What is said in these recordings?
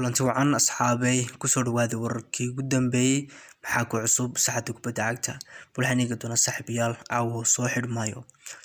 kulanti wacan asxaabay kusoo dhawaada wararkii ugu dambeeyay maxaa ku cusub saxada kubadda cagta bulxaniga doona saaxiibayaal caawa soo xidhmaayo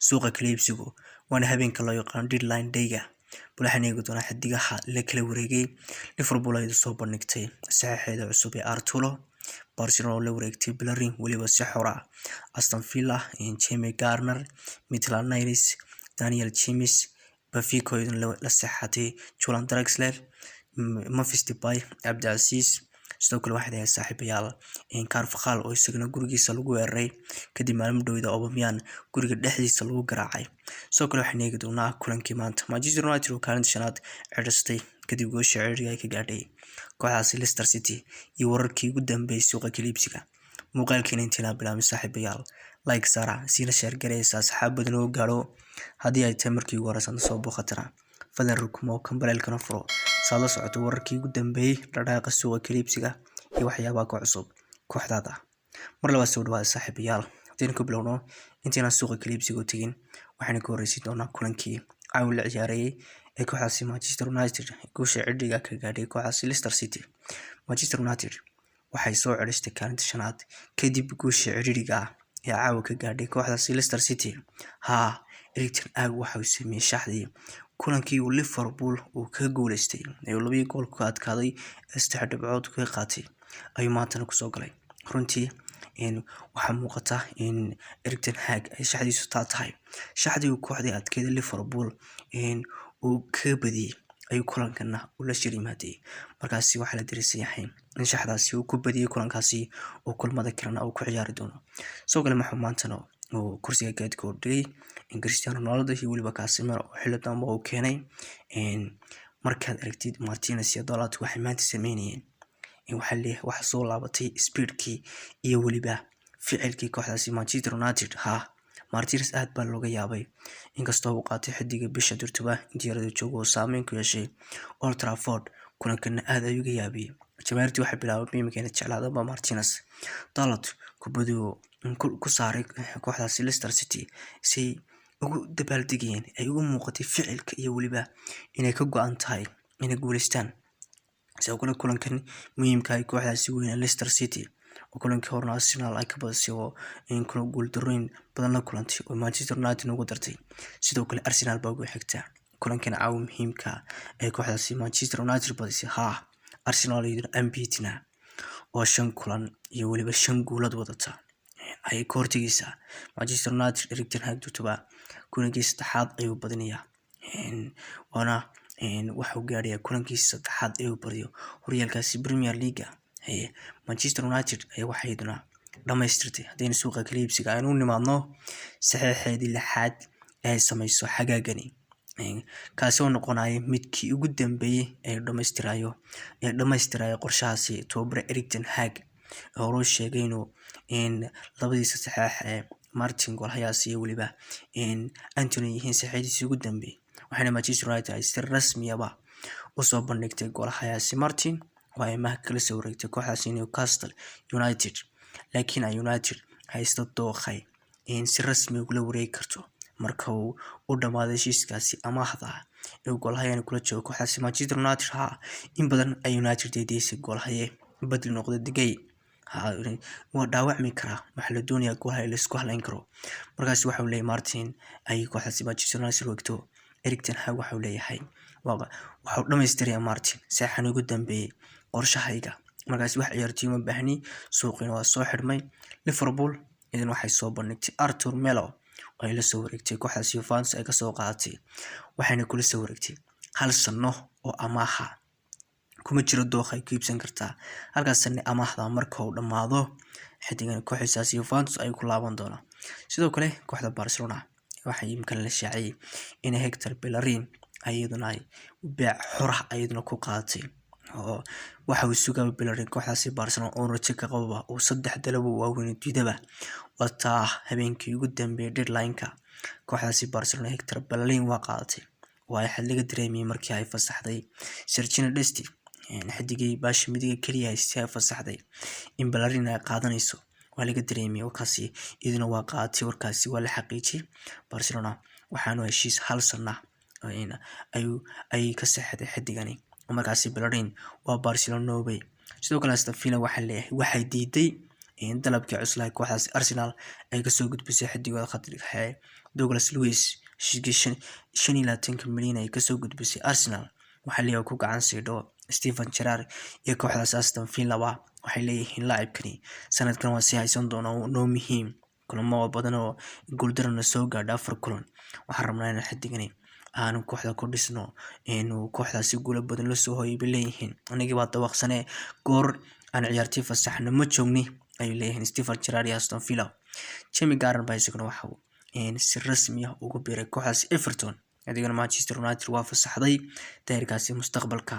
suuqa kala iibsigu waana habeenka loo yaqaan deadline day-ga bulxaniga doona xidigaha la kala wareegay Liverpool ay soo bandhigtay saxiixeeda cusub ee Arturo Barcelona la wareegtay Bellerin waliba si xor ah Aston Villa Jamie Garner Maitland Niles Daniel James Benfica la saxatay Julian Draxler Memphis Depay Abdelaziz sidoo kale waxay ahayd saaxiibayaal Carvajal oo isagana gurigiisa lagu weeraray kadib maalmo dhowda Aubameyang guriga dhexdiisa lagu garaacay sidoo kale waxaan eegi doonaa kulankii maanta Manchester United oo kaalinta shanaad ciristay kadib goosha ciriiriga ay ka gaadhay kooxaha Leicester City iyo wararkii ugu dambeeyay suuqa kala iibsiga muuqaalkeena intii bilaabay saaxiibayaal like sara sina share gareysa asxaab badan oo gaaro haddii ay tahay markii ugu horeysan soo booqatana fadlan rukumo kambalelkana furo saada socoto wararkii ugu dambeeyay dhaqaaqa suuqa kala iibsiga iyo waxyaabaha ku cusub kooxdaada mar labaad soo dhawaada saaxiibayaal hadii ku bilowno intiina suuqa kala iibsiga u tagin waxaan ku horeysi doonaa kulankii caawil ciyaarayay ee kooxaha Manchester United goosha ciriiriga ka gaadhay kooxaha Leicester City Manchester United waxay soo ciristay kaalinta shanaad kadib goosha ciriiriga ee caawa ka gaadhay kooxda Leicester City Erik ten Hag waxa uu sameeyay shaxdii kulankii uu Liverpool uu ka guuleystay ee 2 gool ka adkaaday saddex dhibcood ka qaatay ayuu maanta ku soo galay runtii waxa muuqata in Erik ten Hag ay shaxdiisu tahay shaxdii uu kooxda adkeeda Liverpool uu ka badiyay ayuu kulankana u la shiriimaaday markaasi waxa la dirisay yahay in shaxdaasi uu ku badiyay kulankaasi oo kulmada kalena uu ku ciyaari doono soo kale maxuu maantana oo kursiga gaadka u dhigay in Cristiano Ronaldo iyo waliba Casemiro oo xilli dambe uu keenay markaad aragtid Martinez iyo Dalot waxay maanta sameynayeen waxa soo laabatay speedkii iyo waliba ficilkii kooxdaasi Manchester United Martinez aad baa looga yaabay inkastoo uu qaatay xidiga bisha Durtuba diyaarada joogo oo saameyn ku yeeshay Old Trafford kulankana aad ayuu ga yaabay jamaahirtu waxay bilaabay inay jeclaadaan Martinez Dalot kubaddu ku saaray kooxda Leicester City si ugu dabaaldegayeen ay ugu muuqatay ficilka iyo waliba inay ka go'an tahay inay guuleystaan sidoo kale kulankan muhiimka ah kooxdaasi weyn Leicester City oo kulankii hore Arsenal ay ka badisay oo in kala gool darooyin badan la kulantay oo Manchester United ugu dartay sidoo kale Arsenal baa ugu xigta kulankan caaw muhiimka ee kooxdaasi Manchester United badisay Arsenal iyo unbeaten oo 5 kulan iyo waliba 5 goolad wadata ay koortigiisa Manchester United Erik ten Hag dutuba kulankiisa saddexaad ayuu badinayaa wana waxa uu gaadhay kulankiisa saddexaad ayuu bariyo horyaalkaasi Premier League Manchester United ay waxayduna dhamaystirtay hadii suuqa kala iibsiga aynu nimaadno saxiixeedii lixaad ee samayso xagaagani kaasi oo noqonaya midkii ugu dambeeyay ee dhamaystirayo qorshahaasi Tobre Erik ten Hag oo sheegay inuu labadiisa saxiix Martin Golhayaas iyo waliba Anthony yihiin saxiixdiisa ugu dambeeyay waxaana Manchester United ay si rasmi ah u soo bandhigtay Golhayaas Martin oo ay kala soo wareegtay kooxda Newcastle United laakiin United haysto dooqay in si rasmi ah ula wareegi karto marka uu u dhamaaday heshiiskaasi amaahda ee Golhayaas kula joogo kooxda Manchester United in badan ay United deedeysay Golhayaas badal noqday digay waa dhaawacmi kara waxa la doonayaa Golhayaas la isku halayn karo markaas waxa uu leeyahay Martin ay kooxda Manchester United wagto Erik ten Hag waxa uu leeyahay waxa uu dhameystiray Martin saxan ugu dambeeyay qorshahayga markaas wax ciyaartoy ma baahni suuqina waa soo xirmay Liverpool idin waxay soo bandhigtay Arthur Melo oo ay la soo wareegtay kooxda Juventus ay ka soo qaadatay waxayna kula soo wareegtay hal sano oo amaaha kuma jiro dooq ay ku iibsan kartaa halkaas amaahda marka uu dhamaado xidigan kooxda Juventus ay ku laaban doonaan sidoo kale kooxda Barcelona waxay imkan la shaaciyay in Hector Bellerin ayaduna ay baac xor ah ayaduna ku qaadatay oo waxa uu sugaa Bellerin kooxda Barcelona oo rajo ka qaba oo 3 dalabo waaweyn diidaba wata habeenkii ugu dambeeyay deadline-ka kooxda Barcelona Hector Bellerin waa qaadatay waa xal laga dareemay markii ay fasaxday Sergio Dest xidigay baash midiga kaliya ay fasaxday in Bellerin ay qaadanayso waa laga dareemay oo kaasi idina waa qaadatay warkaasi waa la xaqiijiyay Barcelona waxaanu heshiis hal sano ay ka saxday xidigani markaasi Bellerin waa Barcelona way sidoo kale Aston Villa waxay diiday in dalabkii cuslaa kooxdaas Arsenal ay ka soo gudbisay xidigooda khadka Douglas Luiz 25 milyan ay ka soo gudbisay Arsenal waxaa leeyahay ku gacan siidho Steven Gerrard iyo kooxdaas Aston Villa waxay leeyihiin laacibkani sanadkan waa si haysan doona noo muhiim kulamo badan oo guuldarana soo gaadha 4 kulan waxaan rabnaa in xidigani aanu kooxda ku dhisno inuu kooxdaasi guulo badan la soo hooyay leeyihiin anigii waa dawaqsane goor aan ciyaartii fasaxna ma joogni ay leeyihiin Steven Gerrard iyo Aston Villa Jamie Carragher baa isaguna waxa uu si rasmi ah ugu biiray kooxdaas Everton adigana Manchester United waa fasaxday taariikhkaasi mustaqbalka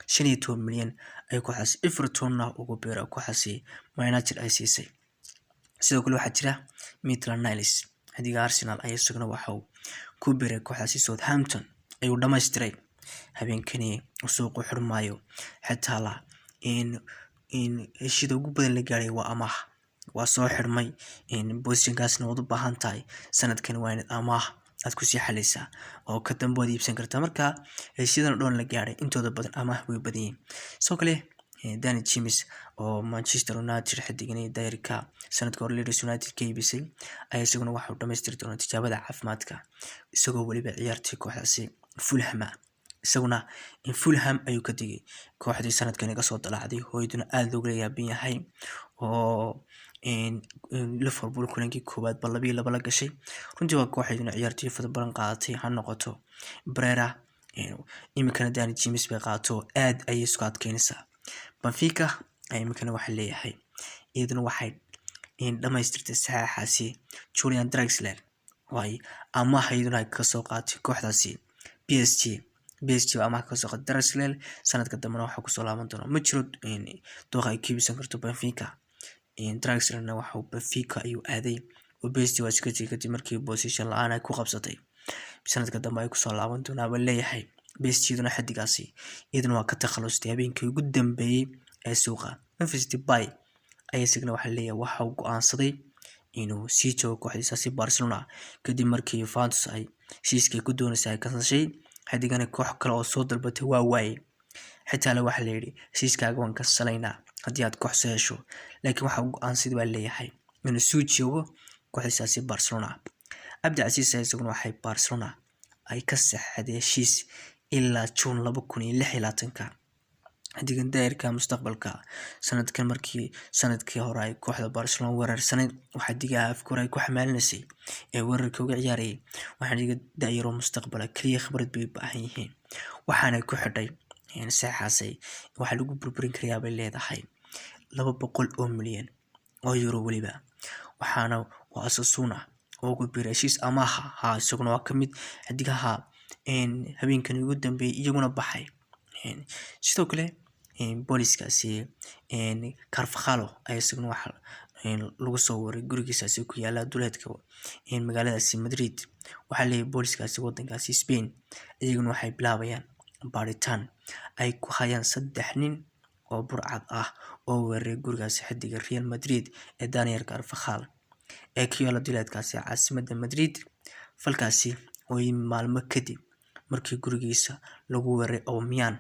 15 milyan ay kooxdaas Everton ugu biiray kooxdaasi Man United ay siisay sidoo kale waxaa jira Maitland Niles adiga Arsenal ay isaguna waxa uu ku biiray kooxdaasi Southampton ayuu dhameystiray habeenkani suuq u xirmaayo xitaa la in heshiida ugu badan la gaaray waa amaah waa soo xirmay positionkaasna wad u baahan tahay sanadkan waa in amaah aad ku sii xalaysaa oo ka dambood iibsan kartaa marka heshiidan dhoon la gaaray intooda badan amaah way badiyeen soo kale Danny James oo Manchester United xidigani dayrka sanadka hore Leeds United ka iibisay ayaa isaguna waxa uu dhameystiri doonaa tijaabada caafimaadka isagoo waliba ciyaartii kooxdaasi Fulham isaguna in Fulham ayuu ka digay kooxdii sanadkan ka soo dalacday hooyduna aad looga yaabin yahay oo Liverpool kulankii koowaad bal 2-2 la gashay runtii waa kooxdina ciyaartii fadlan badan qaadatay ha noqoto Brera imikana Danny James bay qaato aad ay isku adkeynaysaa Benfica imikana waxa leeyahay iyaduna waxay dhamaystirtay saxaxaasi Julian Draxler way ama hayduna ka soo qaatay kooxdaasi PSG ama ka soo qaatay Draxler sanadka dambana waxa ku soo laaban doona ma jiro dooq ay kiibsan karto Benfica Draxlerna waxa uu Benfica ayuu aaday oo PSG waa iska jigtay markii position la'aan ay ku qabsatay sanadka dambe ay ku soo laaban doona bal leeyahay PSG-duna xadigaasi iyaduna waa ka takhalusay habeenkii ugu dambeeyay ee suuqa Memphis Depay ayaa isaguna waxa leeyahay waxa uu go'aansaday inuu sii joogo kooxdiisa Barcelona kadib markii Juventus ay heshiiskii ku doonaysay ka sashay xadigana koox kale oo soo dalbatay waa waayay xitaa la waxa leeyahay heshiiskaaga waan ka salaynaa haddii aad koox hesho laakiin waxa uu go'aansaday baa leeyahay inuu sii joogo kooxdiisa Barcelona Abdulaziz isaguna waxay Barcelona ay ka saxday heshiis ilaa June 2026 hadigan daayirka mustaqbalka sanadkan markii sanadkii hore ay kooxda Barcelona weerarsanay waxa digaa afkor ay ku xamaalnaysay ee weerarka uga ciyaarayay waxa diga daayiro mustaqbalka kaliya khibrad bay baahan yihiin waxaana ku xidhay saxaasay waxa lagu burburin karayaa bay leedahay 200 milyan oo euro waliba waxaana waa Osasuna oo ku biiray heshiis amaah isaguna waa kamid hadigaha habeenkan ugu dambeeyay iyaguna baxay sidoo kale booliskaasi Carvajal ay isaguna waxa lagu soo waray gurigiisa ku yaala duleedka magaaladaasi Madrid waxa leeyahay booliskaasi wadankaasi Spain iyaguna waxay bilaabayaan baaritaan ay ku hayaan 3 nin oo burcad ah oo weeraray gurigaasi xidiga Real Madrid ee Daniel Carvajal ee ku yaala duleedkaasi caasimadda Madrid falkaasi oo maalmo kadib markii gurigiisa lagu weeraray Aubameyang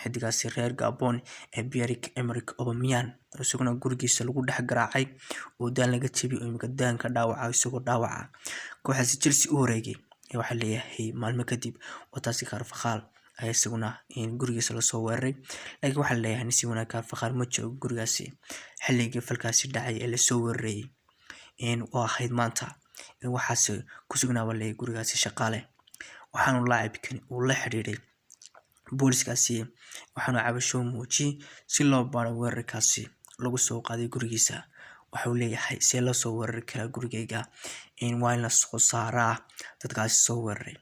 xidigaasi reer Gabon ee Pierre-Emerick Aubameyang isaguna gurigiisa lagu dhex garaacay oo daan laga jabiyay oo imika daanka dhaawaca isagoo dhaawaca kooxaasi Chelsea u wareegay waxa leeyahay maalmo kadib wataasi Carvajal ay isaguna gurigiisa la soo weeraray laakiin waxa leeyahay si wanaag Carvajal ma joogo gurigaasi xilligii falkaasi dhacay ee la soo weeraray oo ahayd maanta waxaas ku sugnaaba leeyahay gurigaasi shaqaale waxaanu laacibkan uu la xiriiray booliskaasi waxaanu cabasho muujiyay si loo baaro weerarkaasi lagu soo qaaday gurigiisa waxa uu leeyahay si la soo weerari kara gurigayga waa in la soo saaraa dadkaasi soo weeraray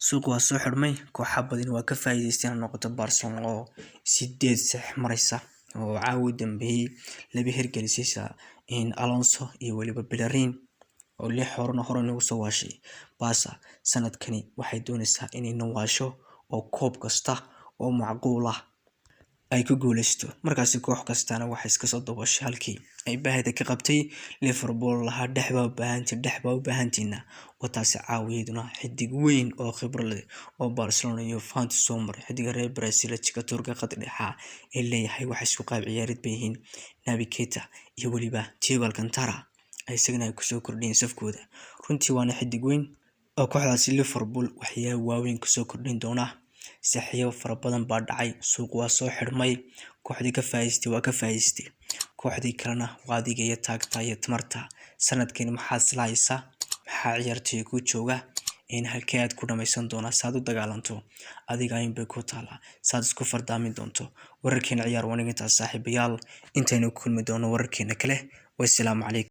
suuq waa soo xirmay kooxo badan waa ka faa'iideysteen noqoto Barcelona oo 8 sax maraysa oo caawi dambeeyay laba hirgelisay Alonso iyo waliba Bellerin oo lix hore nagu soo waashay Barca sanadkani waxay doonaysaa inay nawaasho oo koob kasta oo macquul ah ay ku guuleysto. Markaasi koox kastana waxay iska soo dabashay halkii ay baahida ka qabtay. Liverpool lahaa dhexba u baahantiina wataasi caawiyaduna xidig weyn oo khibrad leh oo Barcelona iyo Juventus soo maray. Xidiga reer Brazil jiga Turka qad dhexa ee leeyahay waxay isku qaab ciyaarid bayihiin Naby Keita iyo waliba Thiago Alcantara ay isagana ku soo kordhiyeen safkooda. Runtii waana xidig weyn oo kooxdaasi Liverpool waxay waaweyn ku soo kordhin doona. Saxiyo fara badan baa dhacay, suuq waa soo xirmay, kooxdii ka faa'iideystay kooxdii kalena waa adiga iyo taagta iyo tamarta. Sanadkan maxaa islaaysa, maxaa ciyaartoy ku jooga in halkee aad ku dhamaysan doona saad u dagaalanto adiga in bay ku taala saad isku fardaamin doonto. Wararkeena ciyaar wanaagsan saaxiibayaal, intaynu ku kulmi doono wararkeena kale. Wassalaamu calaykum.